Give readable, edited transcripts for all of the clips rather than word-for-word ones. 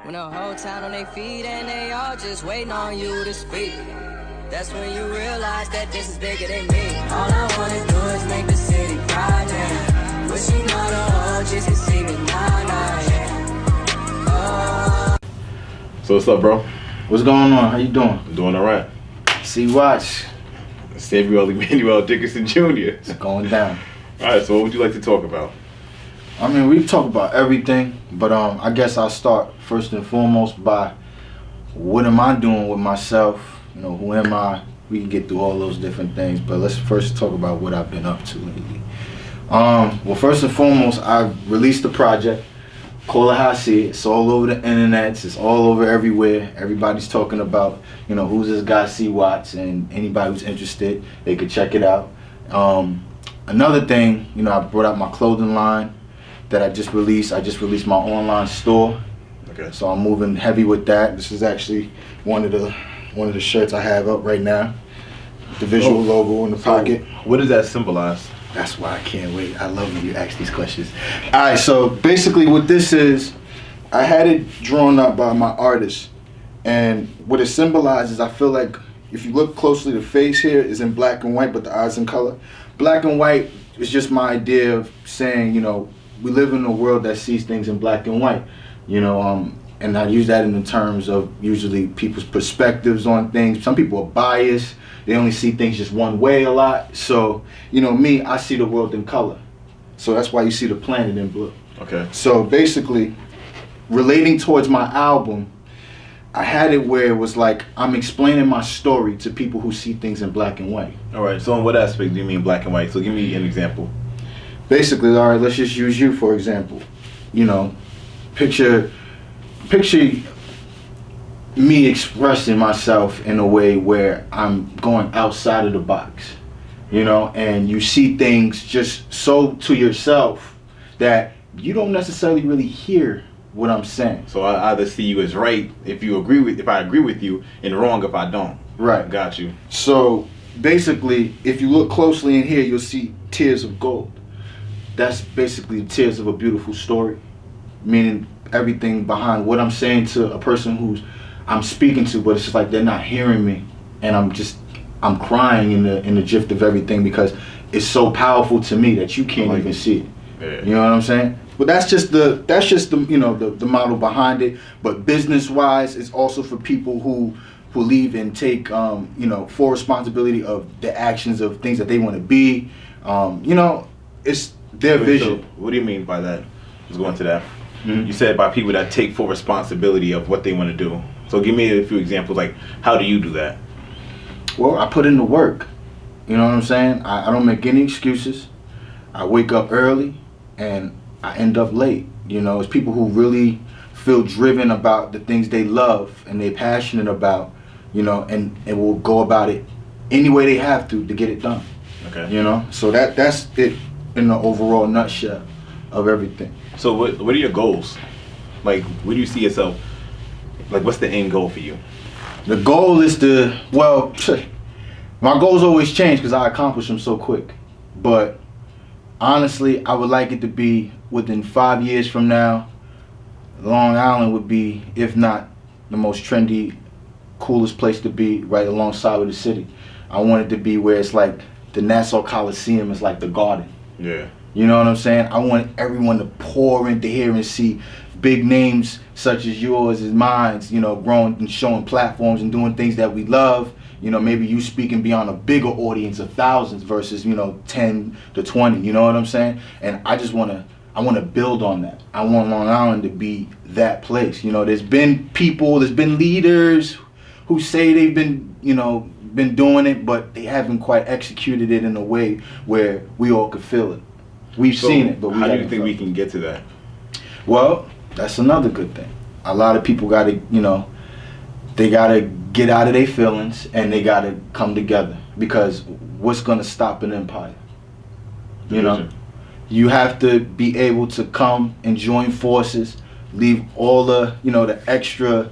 When the whole town on their feet and they all just waiting on you to speak. That's when you realize that this is bigger than me. All I wanna do is make the city proud now. Wishing all the OGs could see me now, yeah. So what's up, bro? What's going on? How you doing? I'm doing all right. See, watch. Samuel Emmanuel Dickinson Jr. It's going down. All right, so what would you like to talk about? I mean, we talk about everything, but I guess I'll start first and foremost by what am I doing with myself? You know, who am I? We can get through all those different things, but let's first talk about what I've been up to lately. Well, first and foremost, I released a project. Call it how I see it. It's all over the internet. It's all over everywhere. Everybody's talking about, you know, who's this guy C. Watts, and anybody who's interested, they could check it out. Another thing, you know, I brought out my clothing line that I just released. I just released my online store. Okay. So I'm moving heavy with that. This is actually one of the shirts I have up right now. The visual logo in the pocket. What does that symbolize? That's why I can't wait. I love when you ask these questions. All right, so basically what this is, I had it drawn up by my artist. And what it symbolizes, I feel like if you look closely, the face here is in black and white, but the eyes in color. Black and white is just my idea of saying, you know, we live in a world that sees things in black and white, you know, and I use that in the terms of usually people's perspectives on things. Some people are biased. They only see things just one way a lot. So, you know, me, I see the world in color. So that's why you see the planet in blue. Okay. So basically, relating towards my album, I had it where it was like I'm explaining my story to people who see things in black and white. All right, so in what aspect do you mean black and white? So give me an example. Basically, all right, let's just use you for example. You know, picture me expressing myself in a way where I'm going outside of the box, you know, and you see things just so to yourself that you don't necessarily really hear what I'm saying. So I either see you as right if I agree with you, and wrong if I don't. Right. Got you. So basically, if you look closely in here, you'll see tears of gold. That's basically the tears of a beautiful story, meaning everything behind what I'm saying to a person who's I'm speaking to, but it's just like they're not hearing me, and I'm crying in the gift of everything because it's so powerful to me that you can't even see it. Yeah. You know what I'm saying? But that's just the you know the model behind it. But business wise, it's also for people who leave and take you know, full responsibility of the actions of things that they want to be. You know, it's their vision. So what do you mean by that? Let's go into that. Mm-hmm. You said by people that take full responsibility of what they want to do. So give me a few examples, like how do you do that? Well, I put in the work. You know what I'm saying? I don't make any excuses. I wake up early and I end up late. You know, it's people who really feel driven about the things they love and they're passionate about, you know, and will go about it any way they have to get it done. Okay. You know, so that's it in the overall nutshell of everything. So what are your goals? Like, where do you see yourself? Like, what's the end goal for you? The goal is my goals always change because I accomplish them so quick. But honestly, I would like it to be within 5 years from now, Long Island would be, if not the most trendy, coolest place to be, right alongside with the city. I want it to be where it's like the Nassau Coliseum is like the Garden. Yeah. You know what I'm saying? I want everyone to pour into here and see big names such as yours and mine, you know, growing and showing platforms and doing things that we love. You know, maybe you speaking beyond a bigger audience of thousands versus, you know, 10 to 20, you know what I'm saying? And I want to build on that. I want Long Island to be that place. You know, there's been leaders who say they've been, you know, been doing it, but they haven't quite executed it in a way where we all could feel it. We've seen it, but how do you think we can get to that? Well, that's another good thing. A lot of people got to, you know, they got to get out of their feelings and they got to come together, because what's going to stop an empire? You know, you have to be able to come and join forces, leave all the, you know, the extra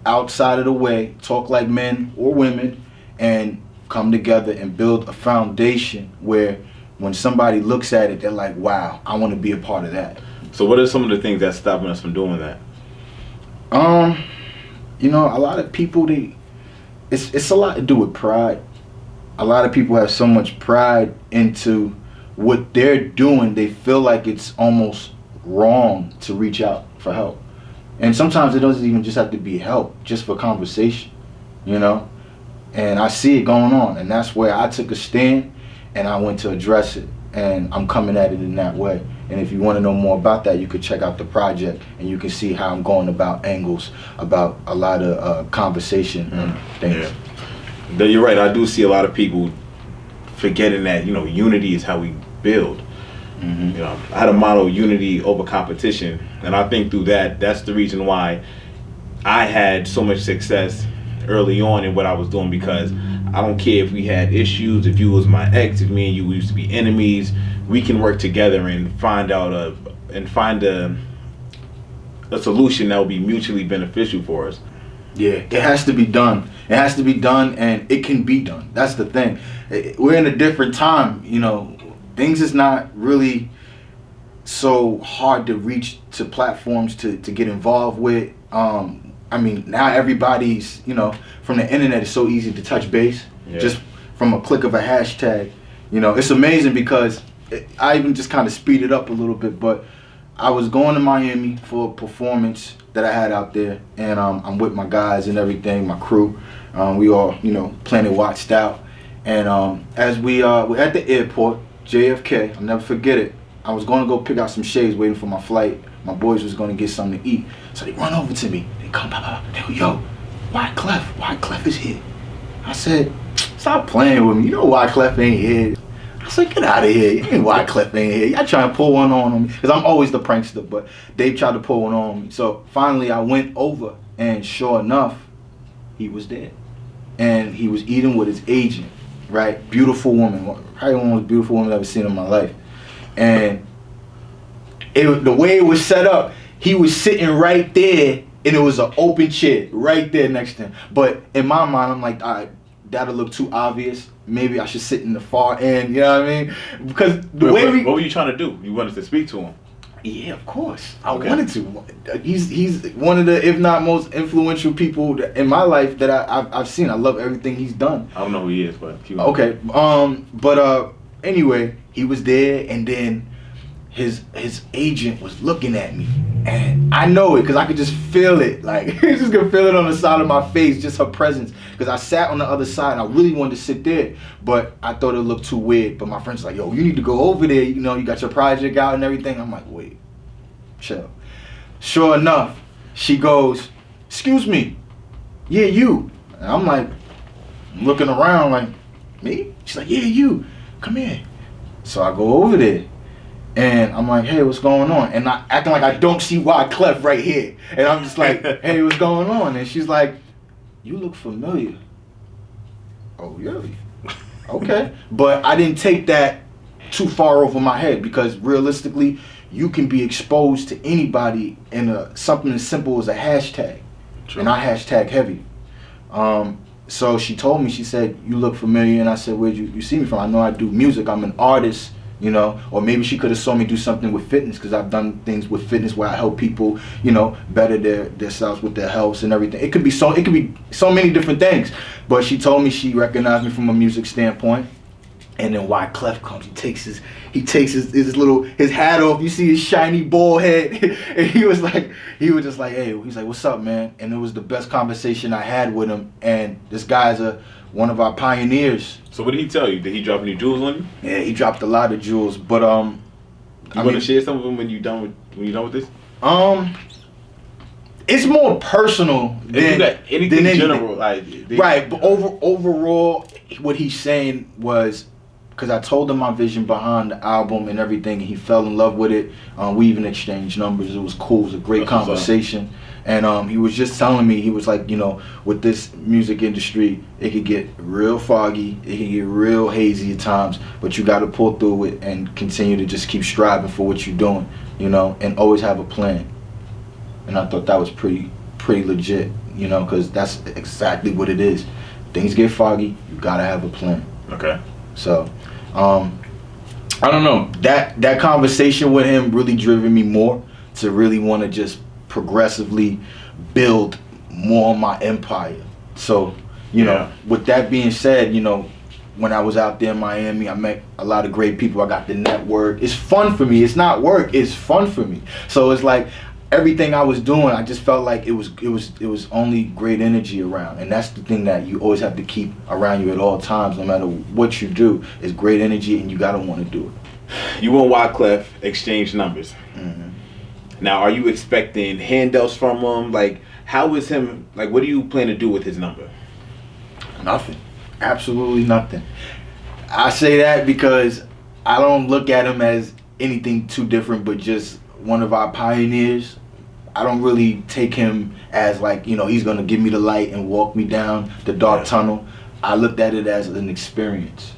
outside of the way, talk like men or women, and come together and build a foundation where when somebody looks at it, they're like, wow, I want to be a part of that. So what are some of the things that's stopping us from doing that? You know, a lot of people, it's a lot to do with pride. A lot of people have so much pride into what they're doing, they feel like it's almost wrong to reach out for help. And sometimes it doesn't even just have to be help, just for conversation, you know? And I see it going on, and that's where I took a stand and I went to address it. And I'm coming at it in that way. And if you want to know more about that, you could check out the project and you can see how I'm going about angles, about a lot of conversation and things. Yeah. You're right. I do see a lot of people forgetting that, you know, unity is how we build. Mm-hmm. You know, I had a motto, unity over competition. And I think through that, that's the reason why I had so much success early on in what I was doing, because I don't care if we had issues, if you was my ex, if me and you used to be enemies, we can work together and find a solution that will be mutually beneficial for us. Yeah, it has to be done. It has to be done, and it can be done. That's the thing. We're in a different time, you know. Things is not really so hard to reach to platforms to get involved with. I mean, now everybody's, you know, from the internet, it's so easy to touch base, just from a click of a hashtag. You know, it's amazing because I even just kind of speed it up a little bit, but I was going to Miami for a performance that I had out there, and I'm with my guys and everything, my crew. We all, you know, Planet watched out. And as we're at the airport, JFK, I'll never forget it. I was going to go pick out some shades waiting for my flight. My boys was going to get something to eat. So they run over to me. They come, they go, yo, Wyclef is here. I said, stop playing with me. You know Wyclef ain't here. I said, get out of here. You ain't Wyclef ain't here. Y'all trying to pull one on me. Because I'm always the prankster, but they tried to pull one on me. So finally I went over, and sure enough, he was there. And he was eating with his agent, right? Beautiful woman. Probably one of the most beautiful women I've ever seen in my life. And the way it was set up, he was sitting right there, and it was an open chair right there next to him. But in my mind, I'm like, all right, that'll look too obvious. Maybe I should sit in the far end, you know what I mean? Because what were you trying to do? You wanted to speak to him? Yeah, of course. I wanted to. He's one of the, if not most influential people in my life that I've seen. I love everything he's done. I don't know who he is, but okay. Anyway, he was there, and then his agent was looking at me, and I know it because I could just feel it. Like, I just could feel it on the side of my face, just her presence. Because I sat on the other side, and I really wanted to sit there, but I thought it looked too weird. But my friend's like, yo, you need to go over there. You know, you got your project out and everything. I'm like, wait, chill. Sure enough, she goes, excuse me, yeah, you. And I'm like, looking around like, me? She's like, yeah, you. Come here. So I go over there. And I'm like, hey, what's going on? And I acting like I don't see Wyclef right here. And I'm just like, hey, what's going on? And she's like, you look familiar. Oh, really? Okay. But I didn't take that too far over my head, because realistically, you can be exposed to anybody in something as simple as a hashtag. True. And I hashtag heavy. So she told me, she said, you look familiar. And I said, where'd you see me from? I know I do music. I'm an artist. You know, or maybe she could have saw me do something with fitness, because I've done things with fitness where I help people, you know, better themselves with their health and everything. It could be so many different things. But she told me she recognized me from a music standpoint. And then Wyclef comes, he takes his hat off. You see his shiny bald head, and he was just like, hey, he's like, what's up, man? And it was the best conversation I had with him. And this guy's one of our pioneers. So what did he tell you? Did he drop any jewels on you? Yeah, he dropped a lot of jewels. But you want to share some of them when you done with this? It's more personal than you got anything in general, like right. But overall, what he's saying was, because I told him my vision behind the album and everything, and he fell in love with it. We even exchanged numbers. It was cool. It was a great conversation. And he was just telling me, he was like, you know, with this music industry, it could get real foggy, it can get real hazy at times, but you got to pull through it and continue to just keep striving for what you're doing, you know, and always have a plan. And I thought that was pretty legit, you know, because that's exactly what it is. Things get foggy, you got to have a plan. Okay. So, I don't know, that conversation with him really driven me more to really want to just progressively build more on my empire. So, you know, with that being said, you know, when I was out there in Miami, I met a lot of great people. I got the network. It's fun for me. It's not work. It's fun for me. So it's like everything I was doing, I just felt like it was only great energy around. And that's the thing that you always have to keep around you at all times, no matter what you do, is great energy, and you gotta want to do it. You and Wyclef exchanged numbers. Mm-hmm. Now, are you expecting handouts from him? Like, how is him? Like, what do you plan to do with his number? Nothing. Absolutely nothing. I say that because I don't look at him as anything too different but just one of our pioneers. I don't really take him as like, you know, he's going to give me the light and walk me down the dark tunnel. I looked at it as an experience,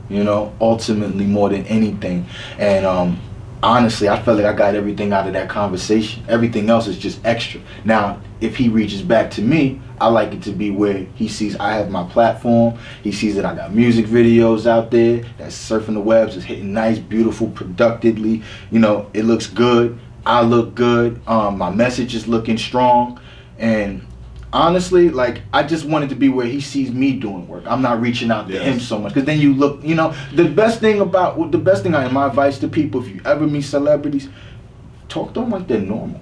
you know, ultimately more than anything. And honestly, I felt like I got everything out of that conversation. Everything else is just extra. Now, if he reaches back to me, I like it to be where he sees I have my platform. He sees that I got music videos out there that's surfing the webs, is hitting nice, beautiful, productively. You know, it looks good. I look good. My message is looking strong. And honestly, like, I just want it to be where he sees me doing work. I'm not reaching out to him so much. Because then you look, you know, the best thing my advice to people, if you ever meet celebrities, talk to them like they're normal.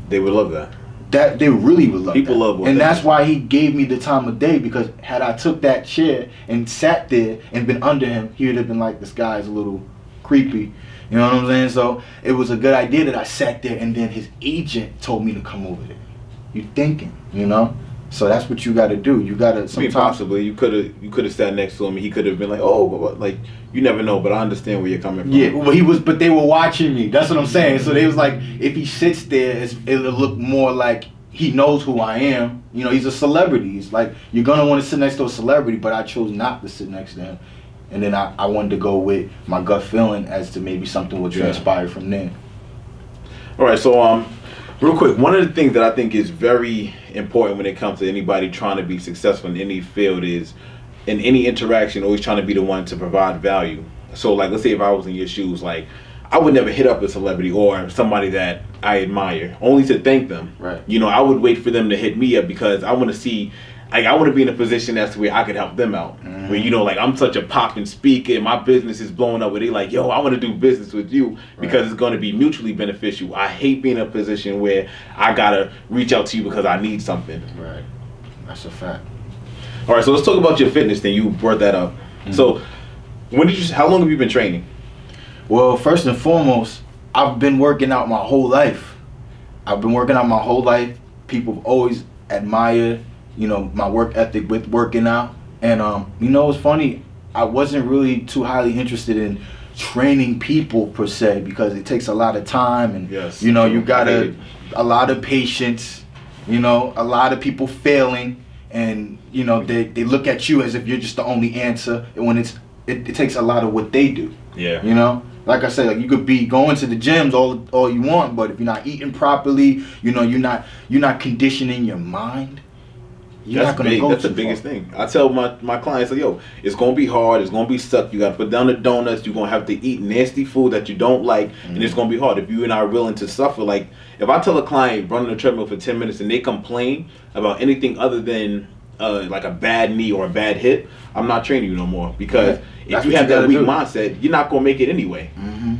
They would love that. That they really would love. People that. love what and they that's do. why he gave me the time of day, because had I took that chair and sat there and been under him, he would have been like, this guy's a little creepy. You know what I'm saying? So it was a good idea that I sat there, and then his agent told me to come over there. You thinking, you know? So that's what you got to do. You got to sometimes. I mean, possibly you could have sat next to him. And he could have been like, "Oh, like you never know." But I understand where you're coming from. Yeah, well, but they were watching me. That's what I'm saying. So they was like, if he sits there, it'll look more like he knows who I am. You know, he's a celebrity. It's like, you're gonna want to sit next to a celebrity, but I chose not to sit next to him. And then I wanted to go with my gut feeling as to maybe something would transpire from there. All right, so real quick, one of the things that I think is very important when it comes to anybody trying to be successful in any field is, in any interaction, always trying to be the one to provide value. So, like, let's say if I was in your shoes, like, I would never hit up a celebrity or somebody that I admire, only to thank them. Right. You know, I would wait for them to hit me up because I want to see, like, I want to be in a position as to where I could help them out. Mm-hmm. Where, you know, like, I'm such a popping speaker and my business is blowing up, where they like, yo, I want to do business with you because it's going to be mutually beneficial. I hate being in a position where I got to reach out to you because I need something. Right. That's a fact. All right, so let's talk about your fitness thing. You brought that up. Mm-hmm. So, how long have you been training? Well, first and foremost, I've been working out my whole life. People always admire, you know, my work ethic with working out. And, you know, it's funny, I wasn't really too highly interested in training people per se, because it takes a lot of time and, you know, you got a lot of patience, you know, a lot of people failing, and, you know, they look at you as if you're just the only answer, and when it takes a lot of what they do. Yeah. You know? Like I said, like, you could be going to the gyms all you want, but if you're not eating properly, you know, you're not conditioning your mind, you're not gonna go. That's the biggest thing. I tell my clients, like, yo, it's gonna be hard, it's gonna be sucked. You gotta put down the donuts. You're gonna have to eat nasty food that you don't like, and it's gonna be hard. If you're not willing to suffer, like, if I tell a client run on the treadmill for 10 minutes and they complain about anything other than like a bad knee or a bad hip, I'm not training you no more, because if you have that weak mindset, you're not gonna make it anyway. Mm-hmm.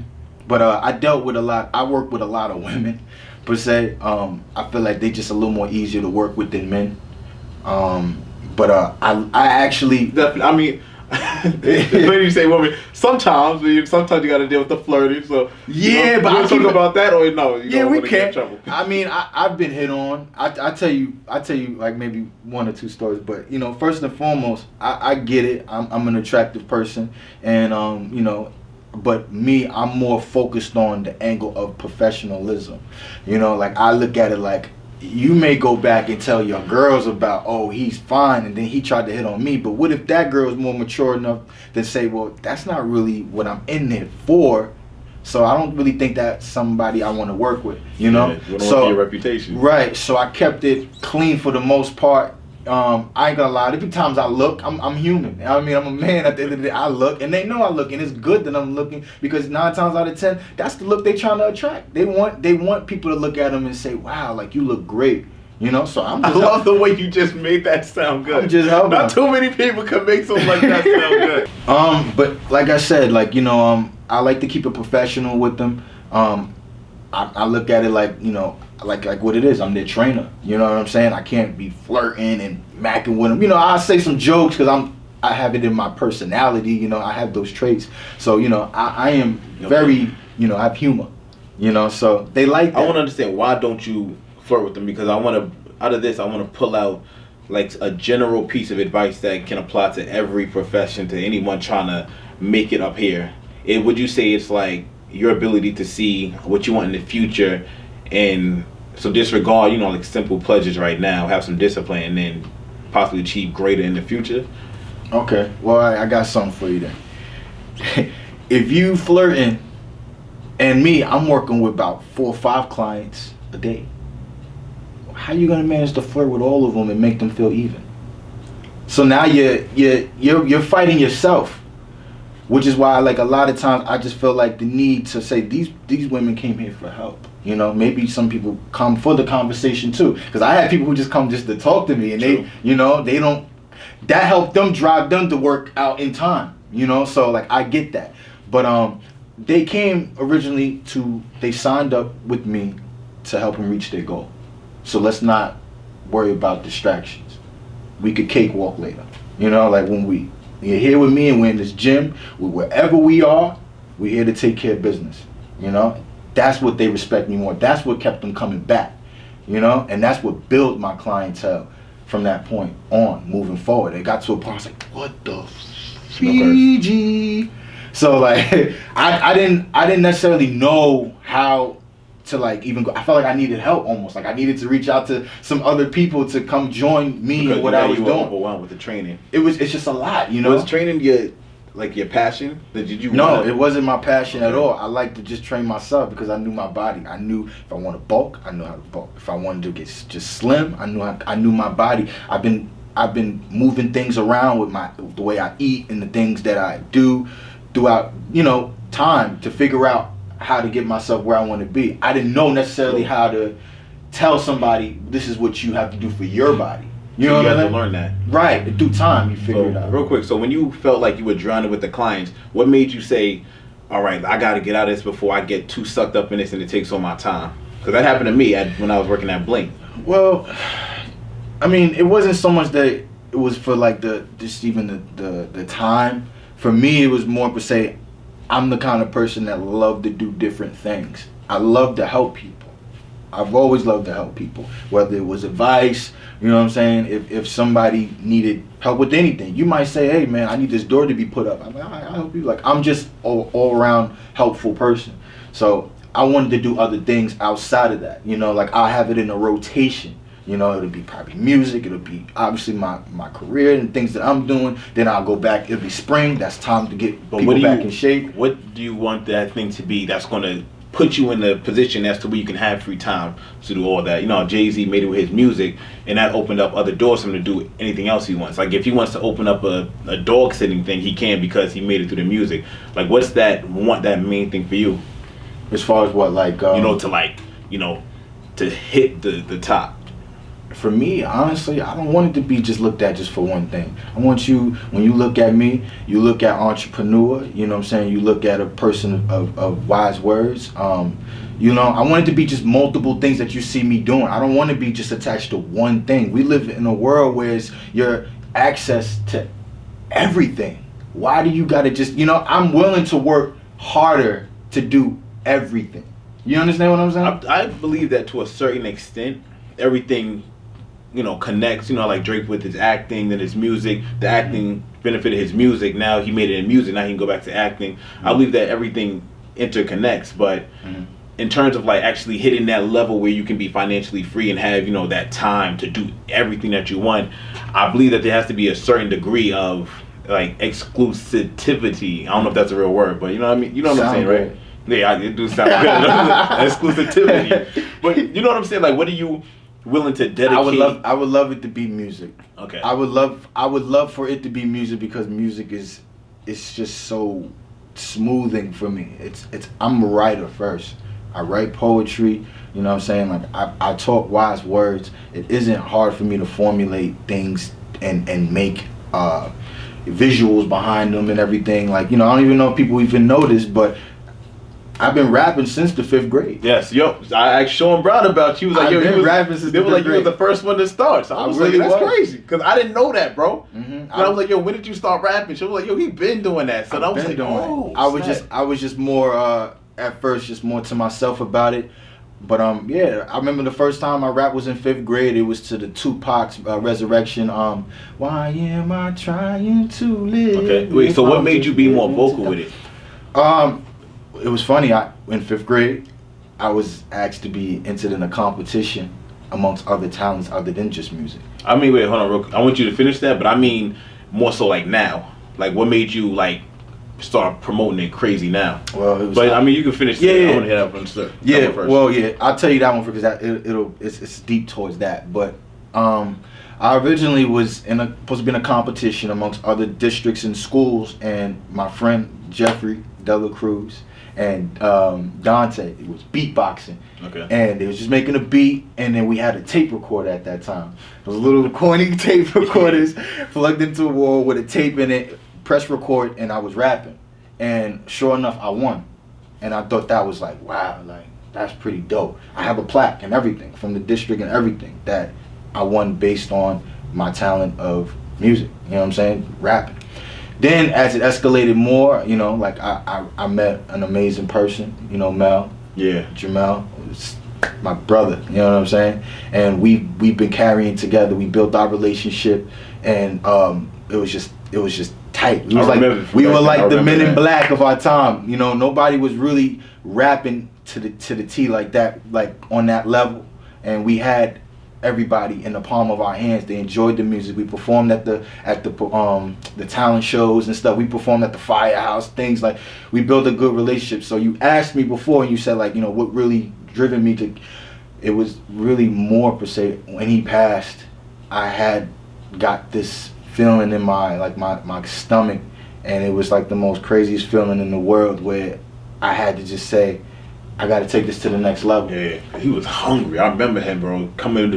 But I work with a lot of women per se. I feel like they just a little more easier to work with than men. But I actually definitely. I mean, when you say woman, sometimes you got to deal with the flirting. So yeah, but I talk about that, or no? You yeah, don't we want to can. get in trouble. I mean, I've been hit on. I tell you like maybe one or two stories. But, you know, first and foremost, I get it. I'm an attractive person, and you know. But me, I'm more focused on the angle of professionalism. You know, like, I look at it like, you may go back and tell your girls about, oh, he's fine, and then he tried to hit on me. But what if that girl's more mature enough to say, well, that's not really what I'm in there for. So I don't really think that's somebody I want to work with, you know? Yeah, you don't want your reputation. Right. So I kept it clean for the most part. I ain't gonna lie. Every times I look, I'm human. I mean, I'm a man. At the end of the day, I look, and they know I look, and it's good that I'm looking because 9 times out of 10, that's the look they trying to attract. They want people to look at them and say, "Wow, like you look great." You know, so I'm just. I love the way you just made that sound good. I'm just helping. Not too many people can make something like that sound good. But like I said, like I like to keep it professional with them. I look at it like like what it is. I'm their trainer. You know what I'm saying? I can't be flirting and macking with them. I say some jokes because I have it in my personality. I have those traits. So I am very I have humor. So they like that. I want to understand, why don't you flirt with them? Because I want to pull out like a general piece of advice that can apply to every profession, to anyone trying to make it up here. Would you say it's like your ability to see what you want in the future, and so disregard like simple pleasures right now, have some discipline, and then possibly achieve greater in the future? Okay, well I got something for you then. If you flirting, and me, I'm working with about 4 or 5 clients a day. How you gonna manage to flirt with all of them and make them feel even? So now you're fighting yourself, which is why like a lot of times I just feel like the need to say these women came here for help. Maybe some people come for the conversation too, because I have people who just come just to talk to me, and True. they don't. That helped them drive them to work out in time. So like I get that, but they came originally they signed up with me to help them reach their goal. So let's not worry about distractions. We could cakewalk later. Like when you're here with me and we're in this gym, wherever we are, we're here to take care of business. That's what they respect me more. That's what kept them coming back. And that's what built my clientele from that point on, moving forward. It got to a point I was like, what the Fiji? So like I didn't necessarily know how to like even go. I felt like I needed help almost. Like I needed to reach out to some other people to come join me in what I was doing. Overwhelmed with the training. It's just a lot, Was training your passion? No, it wasn't my passion at all. I like to just train myself because I knew my body. I knew if I want to bulk, I knew how to bulk. If I wanted to get just slim, I knew my body. I've been moving things around with the way I eat and the things that I do throughout time to figure out how to get myself where I want to be. I didn't know necessarily how to tell somebody this is what you have to do for your body. You know what I mean? You have to learn that. Right. Through time, you figure it out. Real quick, so when you felt like you were drowning with the clients, what made you say, all right, I got to get out of this before I get too sucked up in this and it takes all my time? Because that happened to me when I was working at Blink. Well, I mean, it wasn't so much that it was for like the time. For me, it was more to say, I'm the kind of person that love to do different things. I love to help people. I've always loved to help people, whether it was advice, you know what I'm saying? If somebody needed help with anything, you might say, hey man, I need this door to be put up. I'm like, all right, I'll help you. Like, I'm just all around helpful person. So I wanted to do other things outside of that. Like I'll have it in a rotation. It'll be probably music, it'll be obviously my career and things that I'm doing. Then I'll go back, it'll be spring, that's time to get people back in shape. What do you want that thing to be that's going to put you in the position as to where you can have free time to do all that? Jay-Z made it with his music, and that opened up other doors for him to do anything else he wants. Like if he wants to open up a dog sitting thing, he can, because he made it through the music. Like what's that main thing for you? As far as what, like to hit the top? For me, honestly, I don't want it to be just looked at just for one thing. I want you, when you look at me, you look at entrepreneur, you know what I'm saying? You look at a person of wise words. I want it to be just multiple things that you see me doing. I don't want to be just attached to one thing. We live in a world where it's your access to everything. Why do you got to just, I'm willing to work harder to do everything. You understand what I'm saying? I believe that to a certain extent, everything connects, like Drake with his acting, then his music. The acting benefited his music. Now he made it in music. Now he can go back to acting. I believe that everything interconnects, but in terms of like actually hitting that level where you can be financially free and have, that time to do everything that you want, I believe that there has to be a certain degree of like exclusivity. I don't know if that's a real word, but you know what I mean? You know what I'm saying, right? Yeah, it do sound good. Exclusivity. But you know what I'm saying? Like, what do you willing to dedicate? I would love it to be music. Okay. I would love for it to be music because music is it's just so smoothing for me. I'm a writer first. I write poetry, you know what I'm saying? Like I talk wise words. It isn't hard for me to formulate things and make visuals behind them and everything. Like, you know, I don't even know if people even know this, but I've been rapping since the 5th grade. Yes, I asked Sean Brown about you. He was like, I've been rapping since they the were like, 5th you were grade. the first one to start. So I was really like, that's was. crazy. Because I didn't know that, bro. Mm-hmm. I was like, yo, when did you start rapping? She was like, yo, he been doing that. So I was like, oh, I was just more at first just more to myself about it. But yeah, I remember the first time I rapped was in 5th grade. It was to the Tupac's Resurrection. Why am I trying to live? Okay, wait. So what made you be more vocal with it? It was funny. In 5th grade, I was asked to be entered in a competition amongst other talents other than just music. I mean, wait, hold on, real quick. I want you to finish that, but I mean more so like now. Like, what made you like start promoting it crazy now? Well, it was. But I mean, you can finish. Yeah, that. yeah. I want to hear that one first. Yeah, well, yeah. I'll tell you that one because it's deep towards that. But I originally was supposed to be in a competition amongst other districts and schools, and my friend Jeffrey Dela Cruz and Dante, it was beatboxing. Okay. And they was just making a beat, and then we had a tape recorder at that time. Those little corny tape recorders plugged into a wall with a tape in it, press record, and I was rapping. And sure enough, I won. And I thought that was like, wow, like that's pretty dope. I have a plaque and everything from the district and everything that I won based on my talent of music. You know what I'm saying? Rapping. Then as it escalated more, you know, like I met an amazing person, you know, Mel. Yeah. Jamel was my brother, you know what I'm saying? And we've been carrying together. We built our relationship, and it was just tight. We were like the Men in Black of our time. You know, nobody was really rapping to the T like that, like on that level. And we had everybody in the palm of our hands. They enjoyed the music. We performed at the talent shows and stuff. We performed at the Firehouse, things like. We built a good relationship. So you asked me before, and you said like, you know, what really driven me to. It was really more per se. When he passed, I had got this feeling in my stomach, and it was like the most craziest feeling in the world, where I had to just say, I got to take this to the next level. Yeah, he was hungry. I remember him, bro.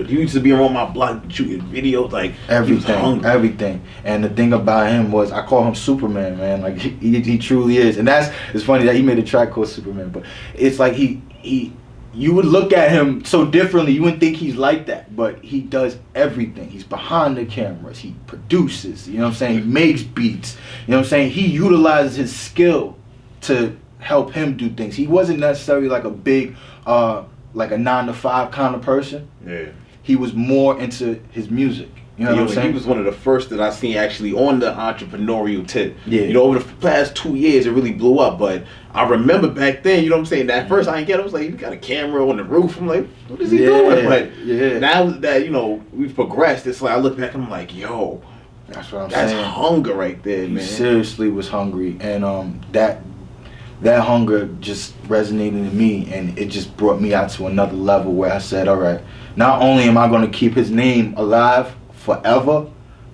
He used to be around my block shooting videos, like everything. And the thing about him was, I call him Superman, man. Like he truly is. And it's funny that he made a track called Superman, but it's like you would look at him so differently. You wouldn't think he's like that, but he does everything. He's behind the cameras. He produces. You know what I'm saying? He makes beats. You know what I'm saying? He utilizes his skill to help him do things. He wasn't necessarily like a big, like a 9-to-5 kind of person. Yeah. He was more into his music. You know what I'm saying? He was one of the first that I seen actually on the entrepreneurial tip. Yeah. You know, over the past 2 years, it really blew up. But I remember back then, you know what I'm saying? That first I didn't get it, I was like, he got a camera on the roof. I'm like, what is he doing? But now that, you know, we've progressed, it's like I look back and I'm like, yo, that's what I'm saying. That's hunger right there, man. He seriously was hungry, and that hunger just resonated in me, and it just brought me out to another level where I said, all right, not only am I going to keep his name alive forever,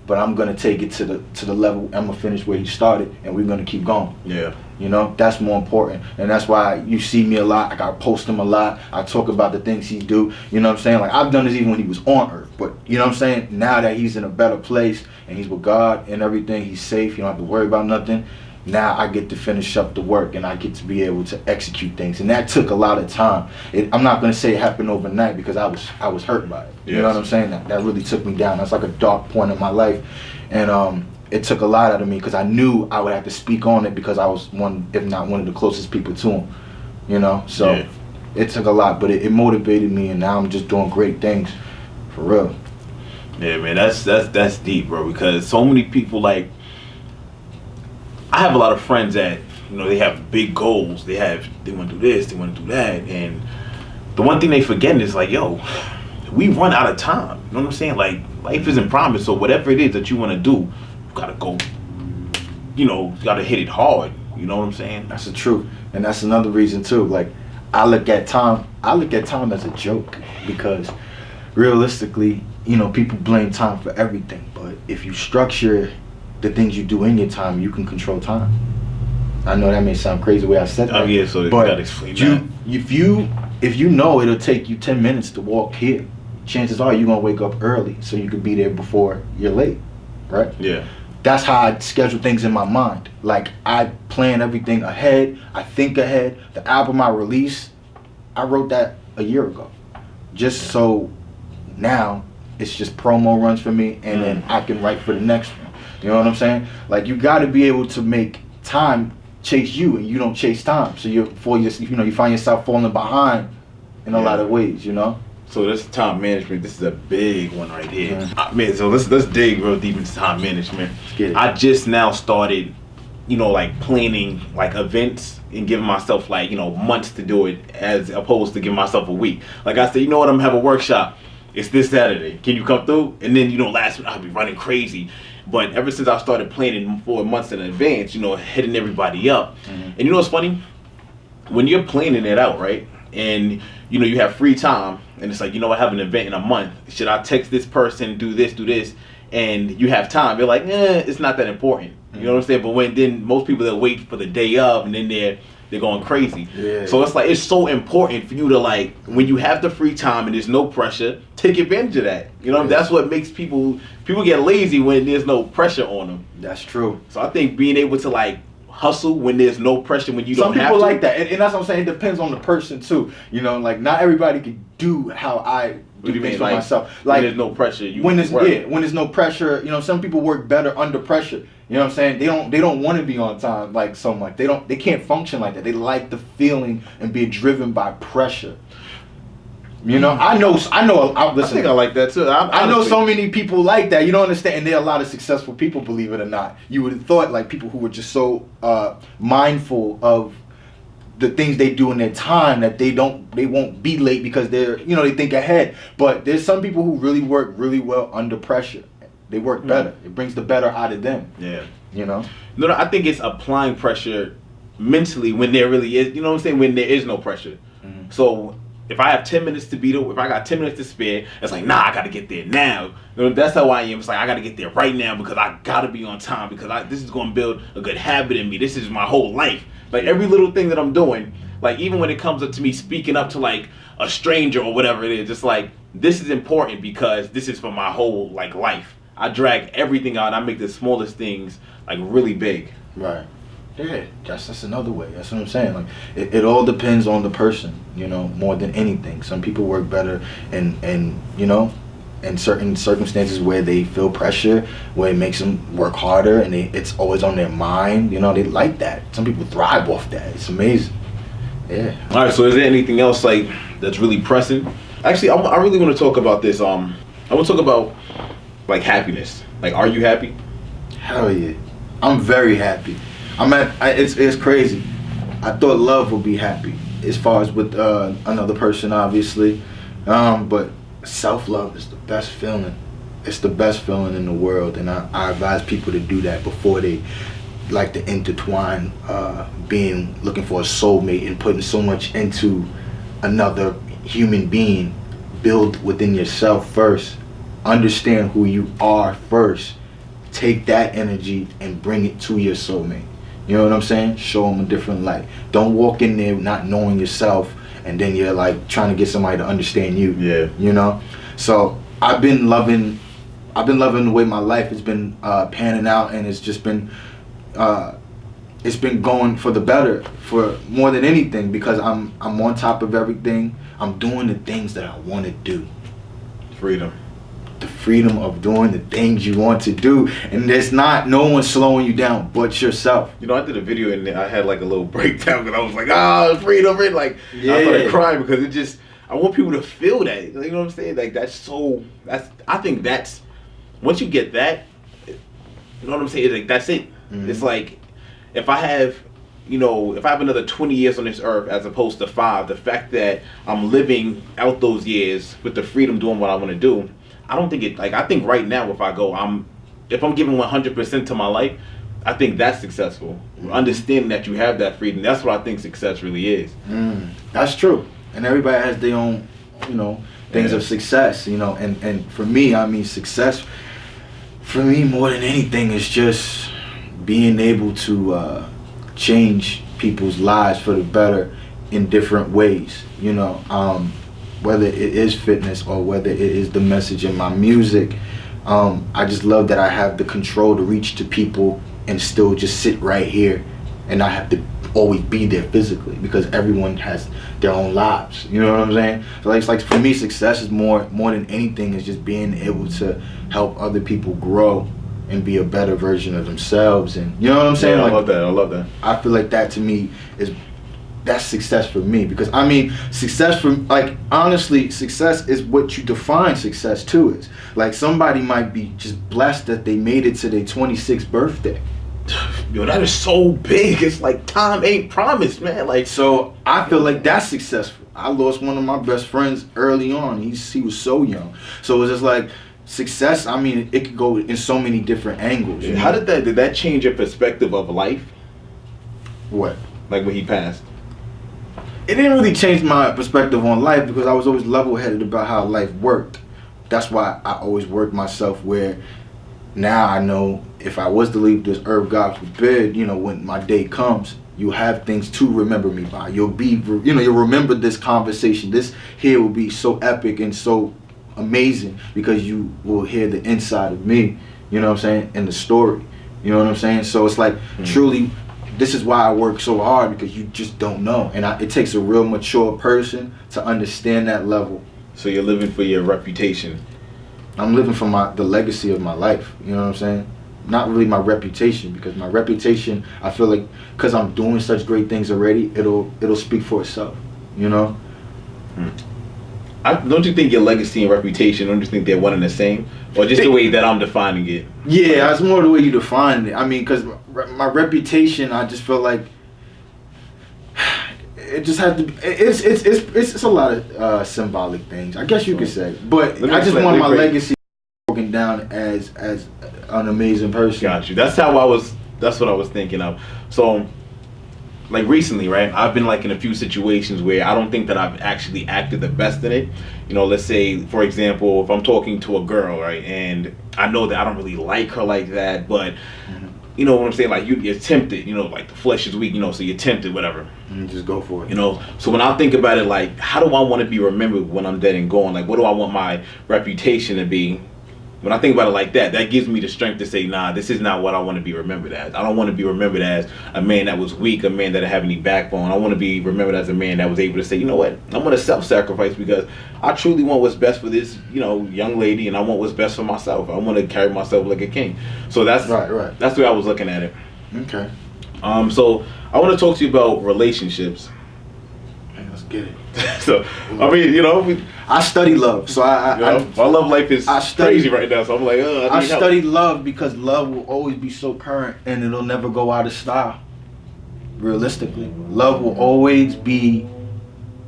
but I'm going to take it to the level. I'm going to finish where he started, and we're going to keep going. Yeah. You know, that's more important. And that's why you see me a lot. Like, I post him a lot. I talk about the things he do. You know what I'm saying? Like, I've done this even when he was on Earth. But, you know what I'm saying? Now that he's in a better place and he's with God and everything, he's safe. You don't have to worry about nothing. Now I get to finish up the work, and I get to be able to execute things. And that took a lot of time. I'm not going to say it happened overnight, because I was hurt by it. Yes. You know what I'm saying? That really took me down. That's like a dark point in my life. And it took a lot out of me, because I knew I would have to speak on it, because I was one, if not one of the closest people to him. You know? So it took a lot, but it motivated me, and now I'm just doing great things. For real. Yeah, man, that's deep, bro, because so many people, like, I have a lot of friends that, you know, they have big goals. They want to do this, they want to do that. And the one thing they forget is like, yo, we run out of time. You know what I'm saying? Like, life isn't promised. So whatever it is that you want to do, you got to go, you know, you got to hit it hard. You know what I'm saying? That's the truth. And that's another reason too. Like, I look at time as a joke, because realistically, you know, people blame time for everything, but if you structure the things you do in your time, you can control time. I know that may sound crazy the way I said that. Oh yeah, so you gotta explain that. If you know it'll take you 10 minutes to walk here, chances are you're gonna wake up early so you could be there before you're late, right? Yeah. That's how I schedule things in my mind. Like, I plan everything ahead. I think ahead. The album I released, I wrote that a year ago. Just so now it's just promo runs for me, and then I can write for the next one. You know what I'm saying? Like, you got to be able to make time chase you, and you don't chase time. So you find yourself falling behind in a lot of ways. You know. So this time management, this is a big one right here. Man, so let's dig real deep into time management. Let's get it. I just now started, like planning like events and giving myself like, months to do it as opposed to giving myself a week. Like I said, you know what, I'm gonna have a workshop. It's this Saturday. Can you come through? And then, last minute I'll be running crazy. But ever since I started planning 4 months in advance, hitting everybody up. And you know what's funny? When you're planning it out, right? And you have free time, and it's like, I have an event in a month. Should I text this person, do this? And you have time. You're like, it's not that important. You know what I'm saying? But then most people, they'll wait for the day of, and then they're going crazy. Yeah. So it's like, it's so important for you to, like, when you have the free time and there's no pressure, take advantage of that. That's what makes people get lazy when there's no pressure on them. That's true. So I think being able to, like, hustle when there's no pressure, when you don't have to. Some people like that, and that's what I'm saying. It depends on the person too. Like, not everybody can do how I do things for myself. Like, when there's no pressure, when there's no pressure. Some people work better under pressure. You know what I'm saying? They don't want to be on time like so much. They can't function like that. They like the feeling and being driven by pressure. I know. Listen, I think I like that too. I know so many people like that. You don't understand, and there are a lot of successful people, believe it or not. You would have thought, like, people who were just so mindful of the things they do in their time that they won't be late because they think ahead. But there's some people who really work really well under pressure. They work better. It brings the better out of them. Yeah. No, I think it's applying pressure mentally when there really is. You know what I'm saying? When there is no pressure. So if I have 10 minutes to be there, if I got 10 minutes to spare, it's like, nah, I got to get there now. That's how I am. It's like, I got to get there right now because I got to be on time because this is going to build a good habit in me. This is my whole life. Like, every little thing that I'm doing, like, even when it comes up to me speaking up to, like, a stranger or whatever it is, it's like, this is important because this is for my whole, like, life. I drag everything out and I make the smallest things, like, really big. Right. Yeah, that's another way. That's what I'm saying. Like, it all depends on the person, more than anything. Some people work better in certain circumstances where they feel pressure, where it makes them work harder, and it's always on their mind. They like that. Some people thrive off that. It's amazing. Yeah. All right. So is there anything else like that's really pressing? Actually, I really want to talk about this. I want to talk about like happiness. Like, are you happy? Hell yeah. I'm very happy. It's crazy. I thought love would be happy as far as with another person, obviously. But self-love is the best feeling. It's the best feeling in the world, and I advise people to do that before they like to intertwine looking for a soulmate and putting so much into another human being. Build within yourself first. Understand who you are first. Take that energy and bring it to your soulmate. You know what I'm saying? Show them a different light. Don't walk in there not knowing yourself and then you're like trying to get somebody to understand you. Yeah. So I've been loving the way my life has been panning out, and it's just been going for the better, for more than anything, because I'm on top of everything. I'm doing the things that I want to do. Freedom. The freedom of doing the things you want to do, and there's no one slowing you down but yourself. I did a video and I had like a little breakdown because I was like, freedom, like, yeah. I started crying because I want people to feel that. You know what I'm saying? Like, I think that's, once you get that, you know what I'm saying? It's like, that's it. It's like, if I have another 20 years on this earth as opposed to 5, the fact that I'm living out those years with the freedom doing what I want to do, I don't think I think right now if I'm giving 100% to my life, I think that's successful. Understanding that you have that freedom, that's what I think success really is. That's true. And everybody has their own, things of success, you know. And for me, I mean, success for me more than anything is just being able to change people's lives for the better in different ways, you know, whether it is fitness or whether it is the message in my music. I just love that I have the control to reach to people and still just sit right here and not have to always be there physically, because everyone has their own lives, you know what I'm saying? So it's like for me, success is more than anything is just being able to help other people grow and be a better version of themselves. And you know what I'm saying? Yeah, like, I love that. I feel like that to me that's success for me, because I mean, success for, like, honestly, success is what you define success to is. Like, somebody might be just blessed that they made it to their 26th birthday. Yo, that is so big. It's like time ain't promised, man. Like, so I feel like that's successful. I lost one of my best friends early on. He was so young. So it's just like success. I mean, it could go in so many different angles. You how know? did that change your perspective of life? What? Like when he passed? It didn't really change my perspective on life, because I was always level-headed about how life worked. That's why I always worked myself where now I know if I was to leave this earth, God forbid, you know, when my day comes, you have things to remember me by. You'll remember this conversation. This here will be so epic and so amazing because you will hear the inside of me, you know what I'm saying, and the story, you know what I'm saying? So it's like, truly, this is why I work so hard, because you just don't know. And it takes a real mature person to understand that level. So you're living for your reputation. I'm living for the legacy of my life, you know what I'm saying? Not really my reputation, because my reputation, I feel like, because I'm doing such great things already, it'll speak for itself, you know? Don't you think your legacy and reputation, don't you think they're one and the same? Or just the way that I'm defining it? Yeah, it's more the way you define it. I mean, because my reputation, I just feel like it just has to be, it's a lot of symbolic things, I guess you could say. But I just want my legacy broken down as an amazing person. Got you. That's what I was thinking of. So, like recently, right, I've been like in a few situations where I don't think that I've actually acted the best in it. You know, let's say, for example, if I'm talking to a girl, right, and I know that I don't really like her like that, but you know what I'm saying, like you're tempted, you know, like the flesh is weak, you know, so you're tempted, whatever. Just go for it. You know, so when I think about it, like, how do I want to be remembered when I'm dead and gone? Like, what do I want my reputation to be? When I think about it like that, that gives me the strength to say, nah, this is not what I want to be remembered as. I don't want to be remembered as a man that was weak, a man that didn't have any backbone. I want to be remembered as a man that was able to say, you know what, I'm going to self-sacrifice because I truly want what's best for this, you know, young lady, and I want what's best for myself. I want to carry myself like a king. So that's right. That's the way I was looking at it. Okay. So I want to talk to you about relationships. Let's get it. So, I mean, you know, I study love, so my love life is crazy right now. So I'm like, I study love because love will always be so current and it'll never go out of style. Realistically, love will always be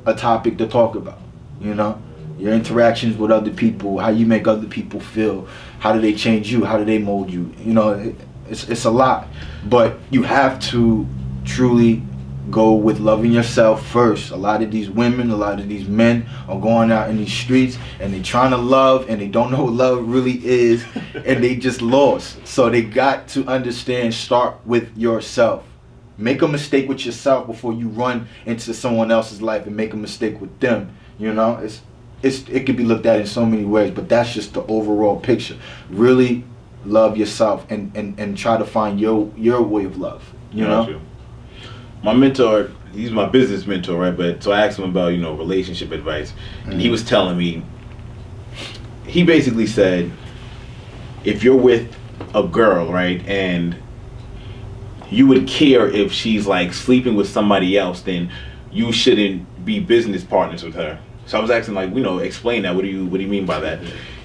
a topic to talk about. You know, your interactions with other people, how you make other people feel, how do they change you, how do they mold you. You know, it's a lot, but you have to truly go with loving yourself first. A lot of these women, a lot of these men are going out in these streets and they trying to love and they don't know what love really is and they just lost. So they got to understand, start with yourself. Make a mistake with yourself before you run into someone else's life and make a mistake with them. You know, it could be looked at in so many ways, but that's just the overall picture. Really love yourself and try to find your way of love. You know? My mentor, he's my business mentor, right? But so I asked him about, you know, relationship advice, and he was telling me, he basically said, if you're with a girl, right, and you would care if she's like sleeping with somebody else, then you shouldn't be business partners with her. So I was asking, like, you know, explain that. What do you mean by that?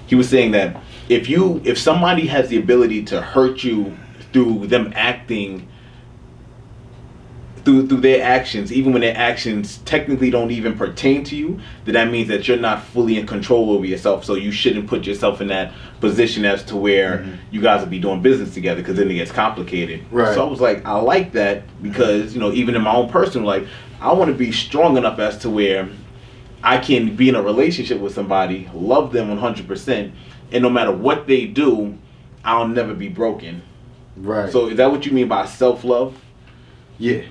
He was saying that if somebody has the ability to hurt you through them acting, through their actions, even when their actions technically don't even pertain to you, that means that you're not fully in control over yourself. So you shouldn't put yourself in that position as to where you guys will be doing business together, because then it gets complicated. Right. So I was like, I like that, because, you know, even in my own personal life, I want to be strong enough as to where I can be in a relationship with somebody, love them 100%, and no matter what they do, I'll never be broken. Right. So is that what you mean by self-love? Yeah.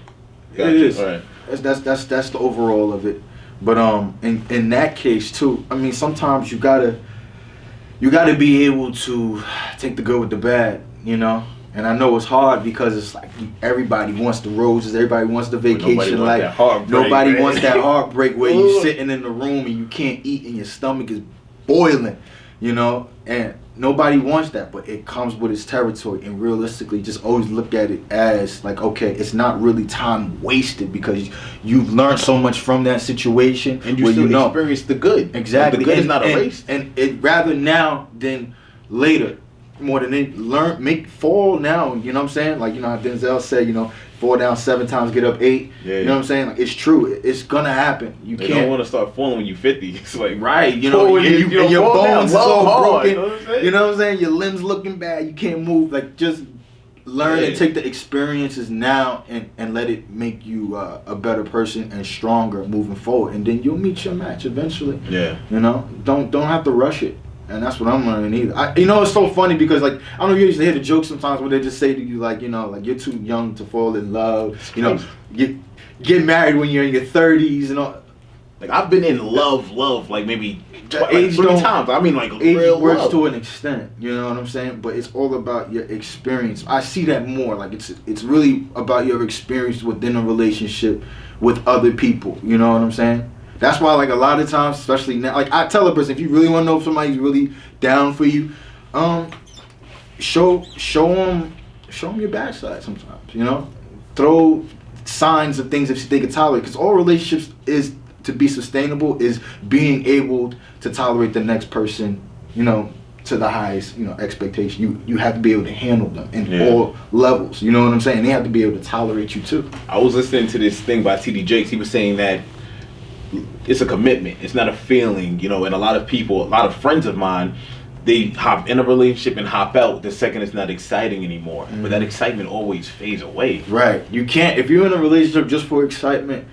Gotcha. It is. All right. That's the overall of it. But in that case too, I mean, sometimes you gotta be able to take the good with the bad, you know. And I know it's hard because it's like everybody wants the roses, everybody wants the vacation life. Nobody wants that heartbreak where you're sitting in the room and you can't eat and your stomach is boiling, you know. And nobody wants that, but it comes with its territory. And realistically, just always look at it as like, okay, it's not really time wasted because you've learned so much from that situation, and you still experience the good. Exactly, Like the good is not erased. And it rather now than later. More than it fall now, you know what I'm saying? Like, you know how Denzel said, you know, fall down 7 times, get up 8. Yeah, you know what I'm saying? Like, it's true. It's gonna happen. You they can't. don't want to start falling when you're 50. It's like, right, you know, and your bones are all broken. You know what I'm saying? Your limbs looking bad. You can't move. Like, just learn and take the experiences now and let it make you a better person and stronger moving forward. And then you'll meet your match eventually. Yeah. You know, don't have to rush it. And that's what I'm learning either. You know, it's so funny because, like, I don't know if you used to hear the joke sometimes where they just say to you, like, you know, like, you're too young to fall in love. You know, get married when you're in your 30s and all. Like, I've been in love, like, maybe age 3 times. I mean, like, age real works love. to an extent. You know what I'm saying? But it's all about your experience. I see that more. Like, it's really about your experience within a relationship with other people. You know what I'm saying? That's why, like, a lot of times, especially now, like, I tell a person, if you really want to know if somebody's really down for you, show them your bad side sometimes, you know? Throw signs of things that they can tolerate, because all relationships is, to be sustainable, is being able to tolerate the next person, you know, to the highest, you know, expectation. You have to be able to handle them in all levels, you know what I'm saying? They have to be able to tolerate you, too. I was listening to this thing by T.D. Jakes. He was saying that it's a commitment. It's not a feeling, you know. And a lot of friends of mine, they hop in a relationship and hop out the second it's not exciting anymore. Mm-hmm. But that excitement always fades away. Right. You can't, if you're in a relationship just for excitement,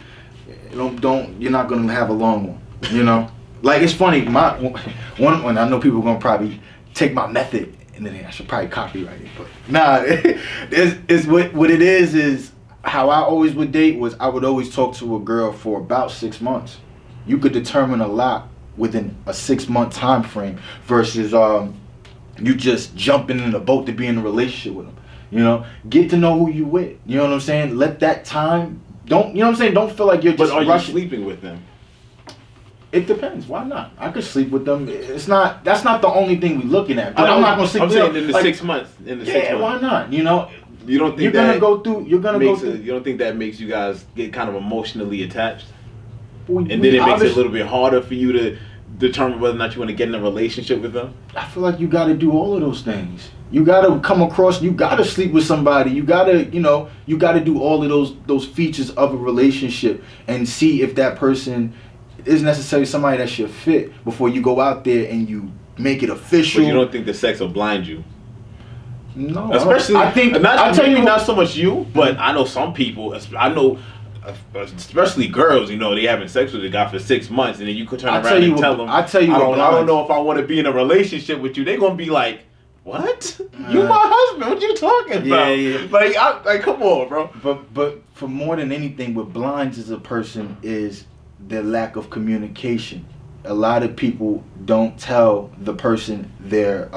you're not gonna have a long one. You know. Like, it's funny. One I know people are gonna probably take my method and then I should probably copyright it. But nah, it's what it is. How I always would date was I would always talk to a girl for about 6 months. You could determine a lot within a 6-month time frame versus you just jumping in a boat to be in a relationship with them. You know, get to know who you with. You know what I'm saying? Let that time. Don't, you know what I'm saying? Don't feel like you're just rushing. But are you sleeping with them? It depends. Why not? I could sleep with them. That's not the only thing we're looking at. But I'm not gonna sleep with them. I'm saying in the 6 months. Yeah, why not? You know. You don't think you're gonna go through? You don't think that makes you guys get kind of emotionally attached? And then it makes it a little bit harder for you to determine whether or not you want to get in a relationship with them? I feel like you got to do all of those things. You got to come across, you got to sleep with somebody. You got to, you got to do all of those features of a relationship and see if that person is necessarily somebody that's your fit before you go out there and you make it official. But you don't think the sex will blind you? No, especially I think not so much you, but I know some people. I know, especially girls. They having sex with a guy for 6 months, and then you could turn around and tell them, I don't know if I want to be in a relationship with you. They're gonna be like, "What? You my husband? What you talking about?" Yeah. Like, come on, bro. But for more than anything, what blinds as a person is their lack of communication. A lot of people don't tell the person their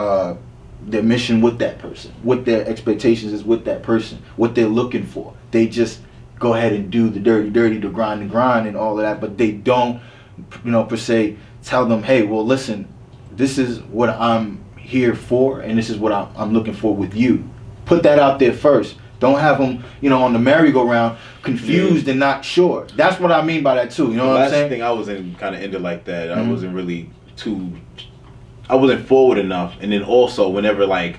mission with that person, what their expectations is with that person, what they're looking for. They just go ahead and do the dirty, the grind and all of that, but they don't, per se, tell them, hey, well, listen, this is what I'm here for, and this is what I'm looking for with you. Put that out there first. Don't have them, on the merry-go-round, confused and not sure. That's what I mean by that too. You know what I'm saying? Last thing I wasn't kind of into like that. Mm-hmm. I wasn't really I wasn't forward enough. And then also, whenever I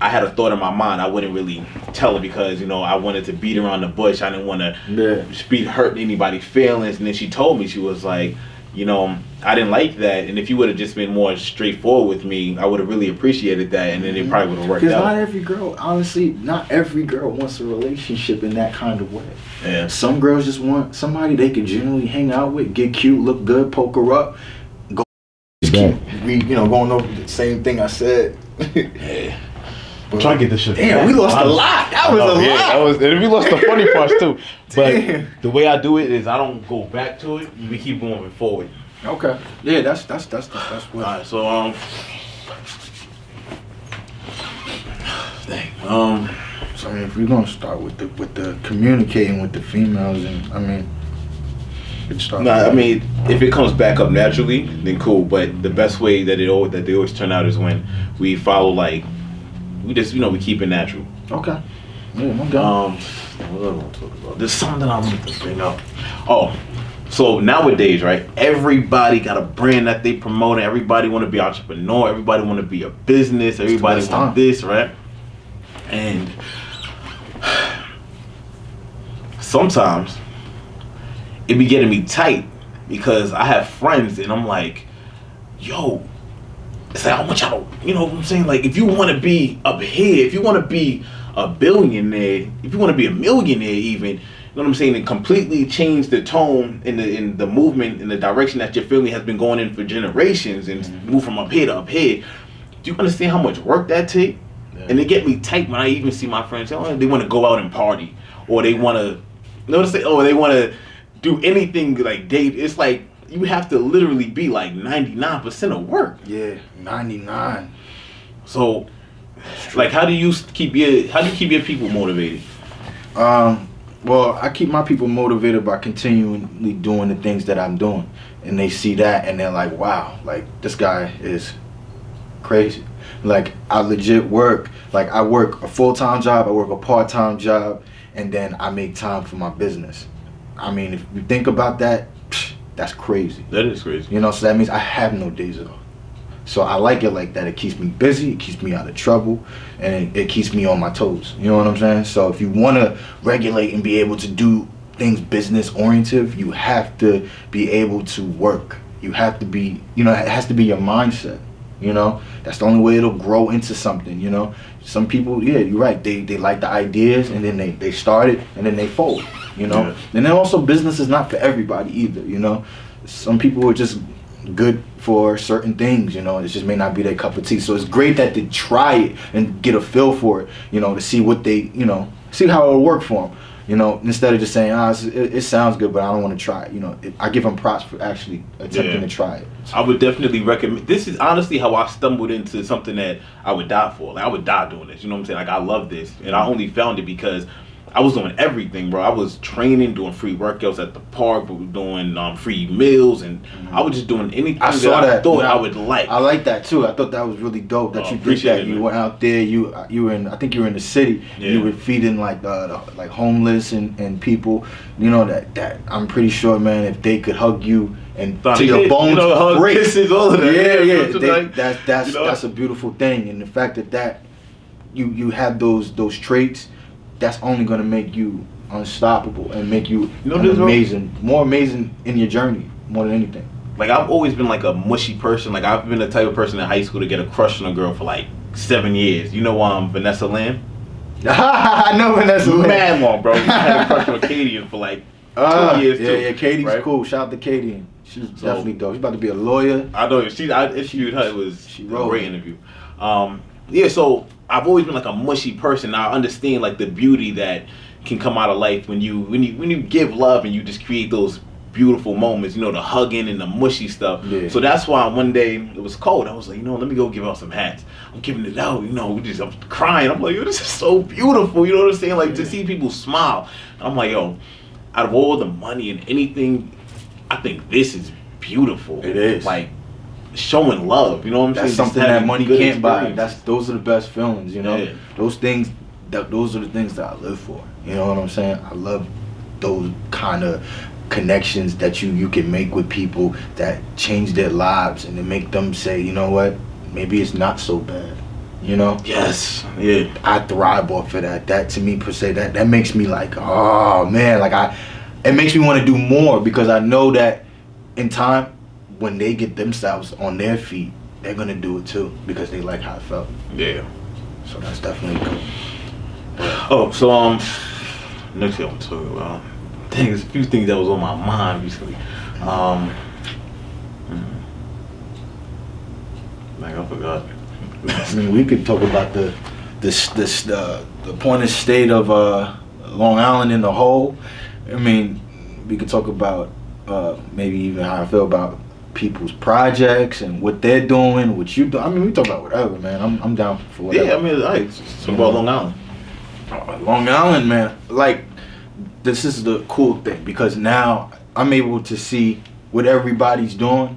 had a thought in my mind, I wouldn't really tell her because, I wanted to beat around the bush. I didn't want to hurt anybody's feelings. And then she told me, she was like, you know, I didn't like that. And if you would have just been more straightforward with me, I would have really appreciated that, and then it probably would have worked out. Because not every girl, honestly, not every girl wants a relationship in that kind of way. Yeah. Some girls just want somebody they could generally hang out with, get cute, look good, poke her up, go. Just keep, going over the same thing I said. Yeah. I'm trying to get this shit. Damn, we lost a lot. That was a lot. And we lost the funny parts too. But the way I do it is I don't go back to it. We keep moving forward. Okay. Yeah, that's what. Alright, so So I mean, if we're gonna start with the communicating with the females, and I mean, if it comes back up naturally, then cool. But the best way that they always turn out is when we follow we just we keep it natural. Okay. Yeah, okay. What do I want to talk about? There's something I want to bring up. Oh, so nowadays, right? Everybody got a brand that they promote. Everybody want to be an entrepreneur. Everybody want to be a business. Everybody want this, right? And sometimes it be getting me tight because I have friends and I'm like, yo, it's like I want y'all to, you know what I'm saying? Like, if you want to be up here, if you want to be a billionaire, if you want to be a millionaire even, you know what I'm saying, and completely change the tone in the movement, in the direction that your family has been going in for generations and move from up here to up here, do you understand how much work that take? Yeah. And it get me tight when I even see my friends, they want to go out and party, or they want to, they want to do anything like date. It's like, you have to literally be like 99% of work. Yeah, 99. So, like, how do you keep your people motivated? Well, I keep my people motivated by continually doing the things that I'm doing, and they see that and they're like, wow, like this guy is crazy. Like, I legit work. Like, I work a full-time job, I work a part-time job, and then I make time for my business. I mean, if you think about that, that's crazy. That is crazy. So that means I have no days off. So I like it like that. It keeps me busy, it keeps me out of trouble, and it keeps me on my toes. You know what I'm saying? So if you want to regulate and be able to do things business oriented, you have to be able to work. You have to be, it has to be your mindset. That's the only way it'll grow into something. Some people, yeah, you're right, they like the ideas, and then they start it and then they fold. Yeah. And then also, business is not for everybody either. Some people are just good for certain things. It just may not be their cup of tea. So it's great that they try it and get a feel for it, to see what they, see how it'll work for them. Instead of just saying, it sounds good, but I don't want to try it. I give them props for actually attempting to try it. So. I would definitely recommend. This is honestly how I stumbled into something that I would die for. Like, I would die doing this. You know what I'm saying? Like, I love this, and I only found it because I was doing everything, bro. I was training, doing free workouts at the park, but we were doing free meals, and I was just doing anything I thought I would like. I like that too. I thought that was really dope that you did that. You went out there. You were in. I think you were in the city. Yeah. You were feeding like homeless and people. That I'm pretty sure, man. If they could hug you and to your bones break, kisses, all of that. Yeah. That's a beautiful thing, and the fact that you have those traits. That's only going to make you unstoppable and make you more amazing in your journey, more than anything. Like, I've always been like a mushy person. Like, I've been the type of person in high school to get a crush on a girl for like 7 years. Vanessa Lamb? I know Vanessa Lamb. Mad long, bro. I had a crush on Acadian for like 2 years too. Yeah, Katie's right? Cool. Shout out to Katie. She's definitely dope. She's about to be a lawyer. I know. I interviewed her. It was a great interview. So I've always been like a mushy person. I understand like the beauty that can come out of life when you give love and you just create those beautiful moments, the hugging and the mushy stuff. Yeah. So that's why one day it was cold. I was like, let me go give out some hats. I'm giving it out, I'm crying. I'm like, yo, this is so beautiful. You know what I'm saying? Like, to see people smile. I'm like, yo, out of all the money and anything, I think this is beautiful. It is. Like, showing love, you know what I'm saying? That's something that money can't buy. Those are the best feelings, Yeah. Those are the things that I live for. You know what I'm saying? I love those kind of connections that you can make with people that change their lives and to make them say, you know what, maybe it's not so bad. Yes. Yeah. I thrive off of that. That to me per se, that makes me like, oh man, like it makes me want to do more because I know that in time when they get themselves on their feet, they're gonna do it too because they like how it felt. Yeah. So that's definitely cool. Oh, so next thing I'm talking about. Dang, there's a few things that was on my mind recently. Like I forgot. I mean, we could talk about the point of state of Long Island in the whole. I mean, we could talk about maybe even how I feel about people's projects and what they're doing, what you do. I mean, we talk about whatever, man. I'm down for whatever. Yeah, I mean, alright. Talk about Long Island. Long Island, man. Like, this is the cool thing because now I'm able to see what everybody's doing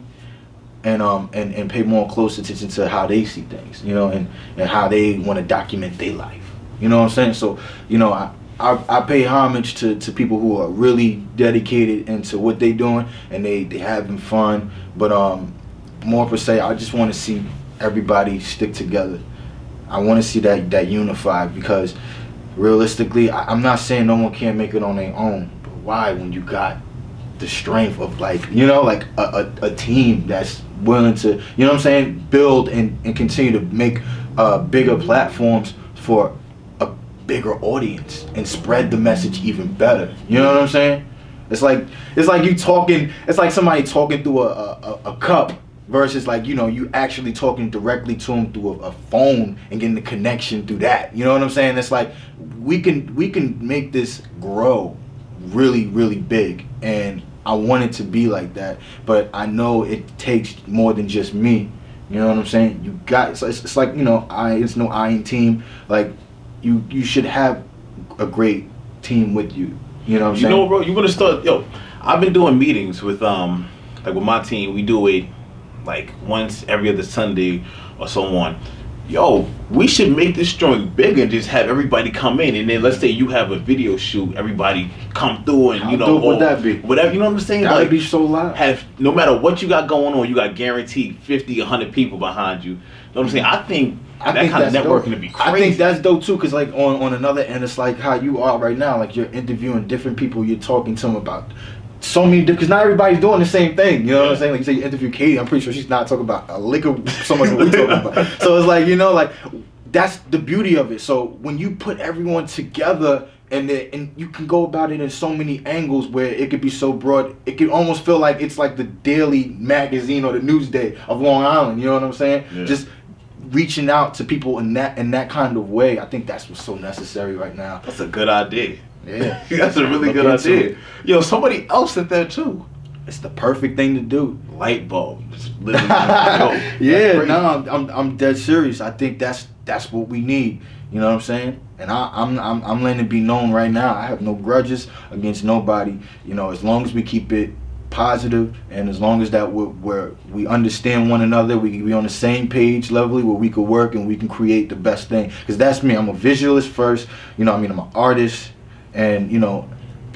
and pay more close attention to how they see things, you know, and how they want to document their life. You know what I'm saying? So, you know, I pay homage to people who are really dedicated into what they doing and they having fun. But more per se, I just want to see everybody stick together. I want to see that unified because realistically, I'm not saying no one can't make it on their own. But why when you got the strength of like, you know, like a team that's willing to, you know what I'm saying, build and continue to make bigger platforms for a bigger audience and spread the message even better. You know what I'm saying? It's like you talking, it's like somebody talking through a cup versus like, you know, you actually talking directly to them through a phone and getting the connection through that. You know what I'm saying? It's like we can make this grow really, really big, and I want it to be like that, but I know it takes more than just me. You know what I'm saying? You got it's like, you know, it's no iron team. Like you should have a great team with you. You know what I'm saying? You know, bro, you want to start? Yo, I've been doing meetings with like with my team. We do it like once every other Sunday or so on. Yo, we should make this joint bigger and just have everybody come in, and then let's say you have a video shoot, everybody come through, and you know, would that be? Whatever, you know what I'm saying? That like, would be so loud. Have no matter what you got going on, you got guaranteed 50, 100 people behind you. You know what I'm saying? I think that kind of networking to be crazy. I think that's dope too, cause like on another end, it's like how you are right now. Like you're interviewing different people, you're talking to them about so many, because not everybody's doing the same thing. You know what I'm saying? Like you say you interview Katie, I'm pretty sure she's not talking about a liquor so much as we talking about. So it's like, you know, like that's the beauty of it. So when you put everyone together and you can go about it in so many angles where it could be so broad, it could almost feel like it's like the daily magazine or the Newsday of Long Island. You know what I'm saying? Yeah. Just reaching out to people in that kind of way. I think that's what's so necessary right now. That's a good idea. Yeah. That's a really good idea. Yo, somebody else said that too. It's the perfect thing to do. Light bulb. Just literally. Yo, yeah, no, I'm dead serious. I think that's what we need. You know what I'm saying? And I'm letting it be known right now. I have no grudges against nobody. You know, as long as we keep it positive and as long as that we understand one another, we can be on the same page levelly where we could work and we can create the best thing. Because that's me. I'm a visualist first. You know, I mean, I'm an artist, and you know,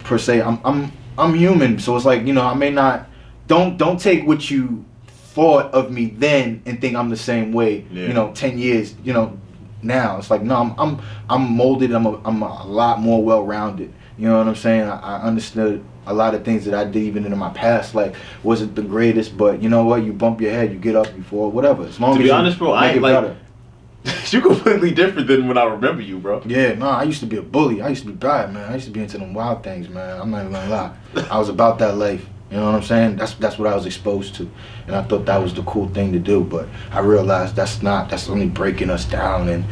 per se, I'm human. So it's like, you know, I may not. Don't take what you thought of me then and think I'm the same way. Yeah. You know, 10 years. You know, now it's like no, I'm molded. I'm a lot more well-rounded. You know what I'm saying? I understood a lot of things that I did even in my past. Like, wasn't the greatest, but you know what? You bump your head, you get up, you fall, whatever. As long to as be you honest, bro, I ain't like. You're completely different than when I remember you, bro. Yeah, no, I used to be a bully. I used to be bad, man. I used to be into them wild things, man. I'm not even gonna lie. I was about that life. You know what I'm saying? That's what I was exposed to, and I thought that was the cool thing to do. But I realized that's only breaking us down and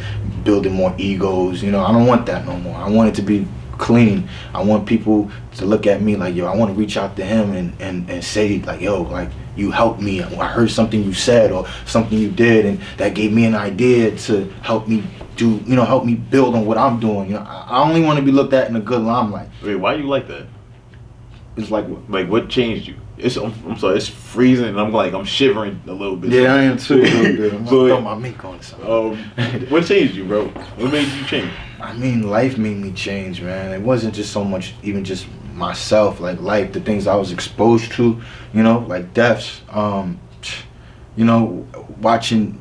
building more egos. You know, I don't want that no more. I want it to be clean. I want people to look at me like, yo, I want to reach out to him and say like, yo, like you helped me. I heard something you said or something you did, and that gave me an idea to help me do, you know, help me build on what I'm doing. You know, I only want to be looked at in a good limelight. Wait, why you like that? It's like what? Like what changed you? I'm sorry, it's freezing and I'm shivering a little bit. Yeah, I am too a little bit. I'm So, gonna throw my mink on something. What changed you, bro? What made you change? I mean, life made me change, man. It wasn't just so much even just myself, like life, the things I was exposed to, you know, like deaths. You know, watching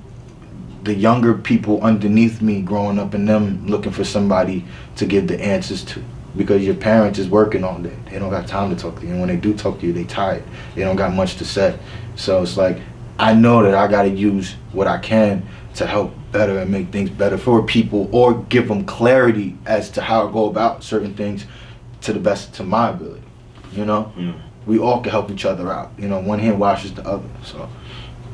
the younger people underneath me growing up and them looking for somebody to give the answers to. because your parents is working all day. They don't got time to talk to you. And when they do talk to you, they tired. They don't got much to say. So it's like, I know that I got to use what I can to help better and make things better for people, or give them clarity as to how to go about certain things to the best to my ability. You know, we all can help each other out. You know, one hand washes the other. So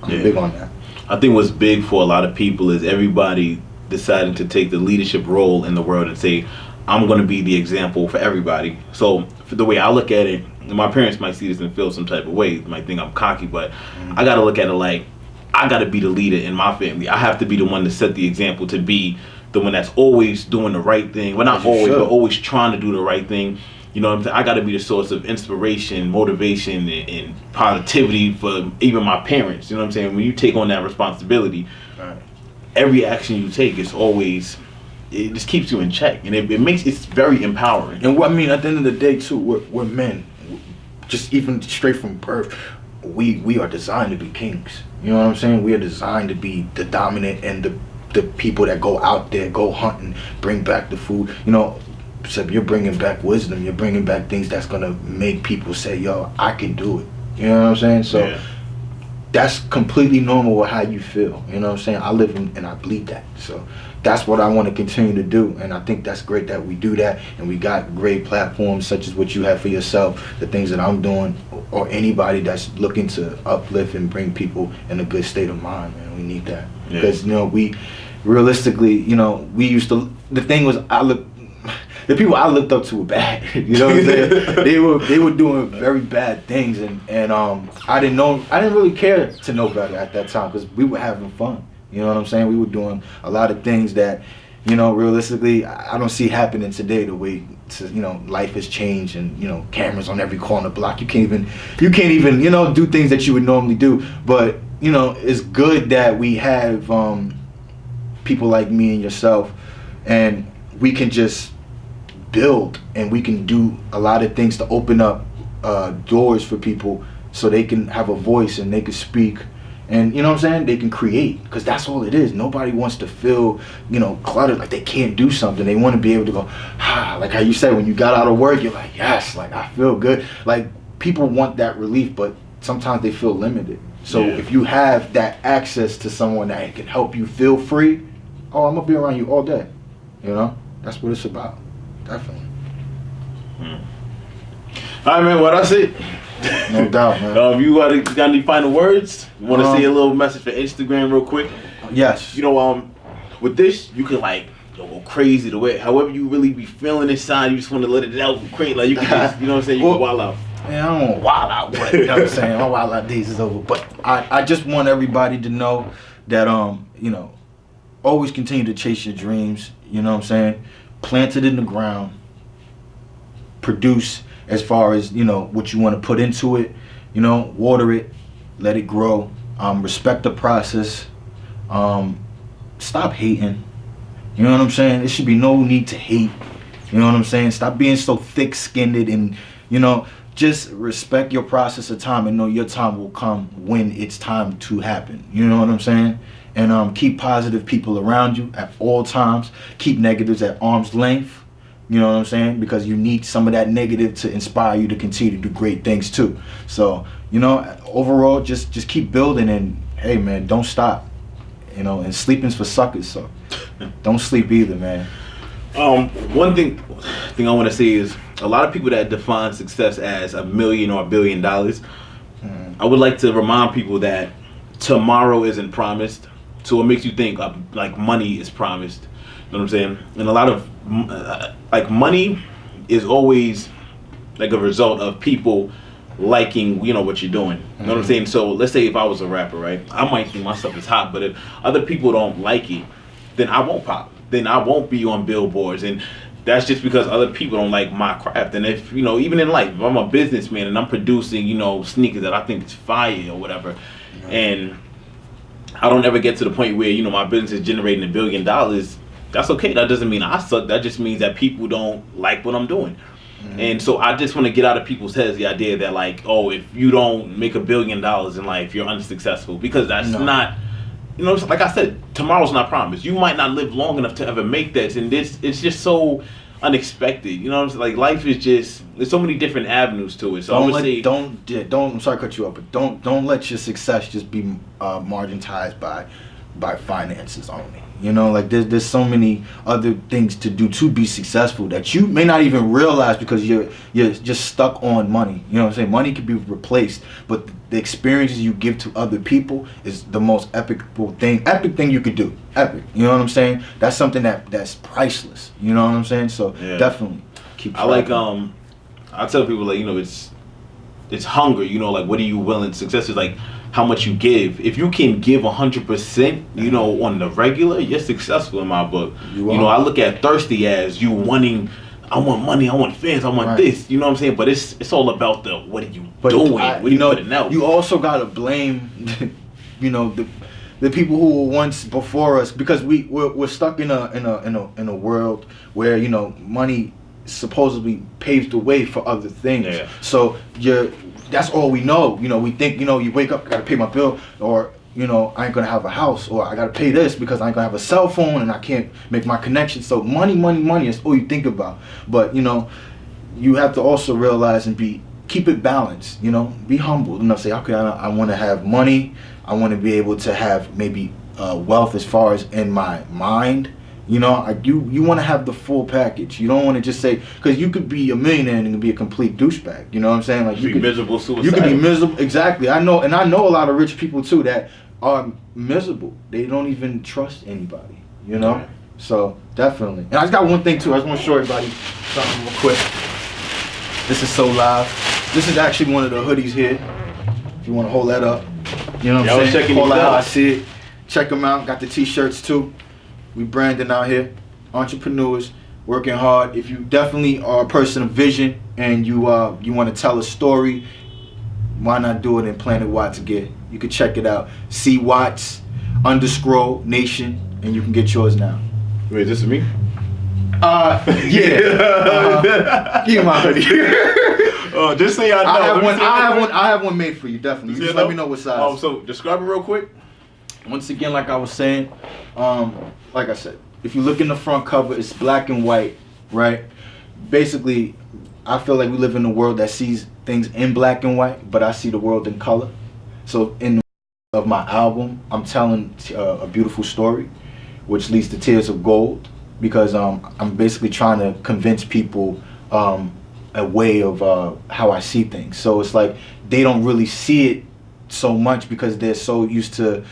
I'm big on that. I think what's big for a lot of people is everybody deciding to take the leadership role in the world and say, I'm going to be the example for everybody. So for the way I look at it, my parents might see this and feel some type of way, might think I'm cocky, but I got to look at it like, I got to be the leader in my family. I have to be the one to set the example, to be the one that's always doing the right thing. Well, not always, but always trying to do the right thing. You know what I'm saying? I got to be the source of inspiration, motivation, and positivity for even my parents. You know what I'm saying? When you take on that responsibility, every action you take is always, it just keeps you in check, and it's very empowering. And what I mean, at the end of the day, too, we're men. Just even straight from birth, we are designed to be kings. You know what I'm saying? We are designed to be the dominant and the people that go out there, go hunting, bring back the food. You know, except you're bringing back wisdom. You're bringing back things that's gonna make people say, "Yo, I can do it." You know what I'm saying? So that's completely normal with how you feel. You know what I'm saying? I live in, and I bleed that. So that's what I want to continue to do, and I think that's great that we do that, and we got great platforms such as what you have for yourself, the things that I'm doing, or anybody that's looking to uplift and bring people in a good state of mind, man. We need that. Because, you know, we realistically, you know, we used to, the thing was, the people I looked up to were bad. You know what I'm saying? They were doing very bad things, and I didn't really care to know better at that time, because we were having fun. You know what I'm saying? We were doing a lot of things that, you know, realistically, I don't see happening today. The way, you know, life has changed, and, you know, cameras on every corner block. You can't even, you know, do things that you would normally do. But, you know, it's good that we have people like me and yourself, and we can just build, and we can do a lot of things to open up doors for people, so they can have a voice and they can speak. And, you know what I'm saying? They can create, because that's all it is. Nobody wants to feel, you know, cluttered, like they can't do something. They want to be able to go, like how you said, when you got out of work, you're like, yes, like I feel good. Like, people want that relief, but sometimes they feel limited. So if you have that access to someone that can help you feel free, oh, I'm going to be around you all day. You know? That's what it's about. Definitely. All right, man, what I said. No doubt, man. If you got any final words, you want to say a little message for Instagram real quick? Yes. You know, with this, you can like go crazy the way, however you really be feeling inside. You just want to let it out crazy, like you can just, you know what I'm saying? You can wild out. Man, I don't want to wild out, but you know what I'm saying? My wild out days is over. But I just want everybody to know that you know, always continue to chase your dreams. You know what I'm saying? Plant it in the ground. Produce. As far as, you know, what you want to put into it, you know, water it, let it grow, respect the process, stop hating, you know what I'm saying? There should be no need to hate, you know what I'm saying? Stop being so thick-skinned, and, you know, just respect your process of time, and know your time will come when it's time to happen, you know what I'm saying? And keep positive people around you at all times, keep negatives at arm's length. You know what I'm saying? Because you need some of that negative to inspire you to continue to do great things too. So, you know, overall, just keep building, and hey, man, don't stop. You know, and sleeping's for suckers, so don't sleep either, man. One thing I want to say is, a lot of people that define success as $1 million or $1 billion, I would like to remind people that tomorrow isn't promised. So it makes you think like money is promised. You know what I'm saying? And a lot of like money is always like a result of people liking, you know, what you're doing. You know what I'm saying? So let's say if I was a rapper, right? I might think my stuff is hot, but if other people don't like it, then I won't pop. Then I won't be on billboards, and that's just because other people don't like my craft. And if, you know, even in life, if I'm a businessman and I'm producing, you know, sneakers that I think is fire or whatever, and I don't ever get to the point where, you know, my business is generating $1 billion, that's okay. That doesn't mean I suck. That just means that people don't like what I'm doing. And so I just want to get out of people's heads the idea that, like, oh, if you don't make $1 billion in life, you're unsuccessful. Because that's not, you know, like I said, tomorrow's not promised. You might not live long enough to ever make that. And it's just so unexpected. You know what I'm saying? Like life is just there's so many different avenues to it. So I would say don't. I'm sorry to cut you up, but don't let your success just be marginalized by finances only. You know, like there's so many other things to do to be successful that you may not even realize because you're just stuck on money. You know what I'm saying? Money can be replaced, but the experiences you give to other people is the most epic thing you could do. Epic. You know what I'm saying? That's something that's priceless. You know what I'm saying? So definitely keep I like I tell people like, you know, it's hunger, you know, like what are you willing? Success is like how much you give. If you can give 100%, you know, on the regular, you're successful in my book. You know, I look at thirsty as you wanting, I want money, I want fans, I want this. You know what I'm saying? But it's all about the what are you doing? What are you putting out? You also gotta blame, you know, the people who were once before us because we're stuck in a world where, you know, money supposedly paved the way for other things. Yeah. So that's all we know. You know, we think, you know, you wake up, I gotta pay my bill, or, you know, I ain't gonna have a house, or I gotta pay this because I ain't gonna have a cell phone and I can't make my connection. So money is all you think about. But, you know, you have to also realize and keep it balanced, you know, be humble. You know, say, okay, I wanna have money, I wanna be able to have maybe wealth as far as in my mind. You know, you want to have the full package. You don't want to just say, because you could be a millionaire and be a complete douchebag. You know what I'm saying? Like you could be miserable, suicidal. You could be miserable. Exactly. I know a lot of rich people too that are miserable. They don't even trust anybody. You know. Yeah. So definitely. And I just got one thing too. I just want to show everybody something real quick. This is so live. This is actually one of the hoodies here. If you want to hold that up, you know what I'm saying? Call it how I see it. Check them out. Got the t-shirts too. We branding out here, entrepreneurs, working hard. If you definitely are a person of vision and you want to tell a story, why not do it in Planet Watts again? You can check it out. C Watts _ Nation, and you can get yours now. Wait, is this me? Yeah. Give me my hoodie. Just so y'all know. I have one made for you, definitely. You just let me know what size. So describe it real quick. Once again, like I was saying, like I said, if you look in the front cover, it's black and white, right? Basically, I feel like we live in a world that sees things in black and white, but I see the world in color. So in of my album, I'm telling a beautiful story, which leads to tears of gold, because I'm basically trying to convince people a way of how I see things. So it's like they don't really see it so much because they're so used to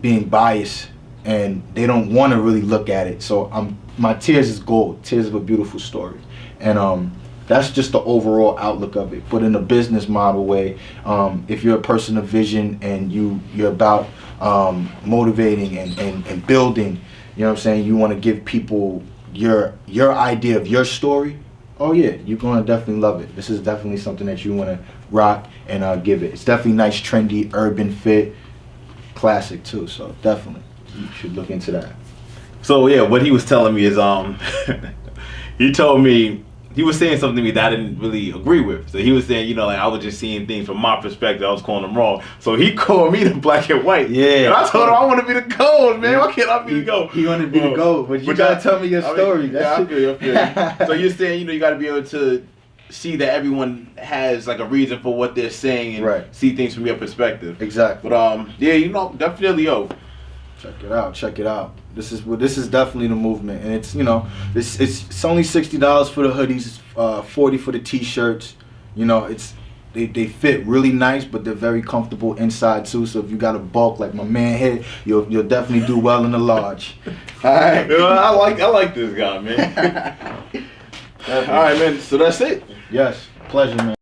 being biased, and they don't want to really look at it. So my tears is gold, tears of a beautiful story, and that's just the overall outlook of it. But in a business model way, if you're a person of vision and you're about motivating and building, you know what I'm saying, you want to give people your idea of your story, oh yeah, you're gonna definitely love it. This is definitely something that you want to rock and give it. It's definitely nice, trendy, urban fit, classic too. So definitely you should look into that. So yeah, what he was telling me is he told me, he was saying something to me that I didn't really agree with. So he was saying, you know, like I was just seeing things from my perspective. I was calling him wrong. So he called me the black and white. Yeah. And I told him I want to be the gold, man. Why can't I be the gold? He wanted to be the gold, but you gotta tell me your story. Yeah, I feel you. So you're saying, you know, you gotta be able to see that everyone has like a reason for what they're saying and see things from your perspective. Exactly. But yeah, you know, definitely Check it out. This is definitely the movement, and it's, you know, it's only $60 for the hoodies, $40 for the t-shirts. You know, they fit really nice, but they're very comfortable inside too. So if you got a bulk like my man here, you'll definitely do well in the large. All right. I like this guy, man. All right, man. So that's it. Yes, pleasure, man.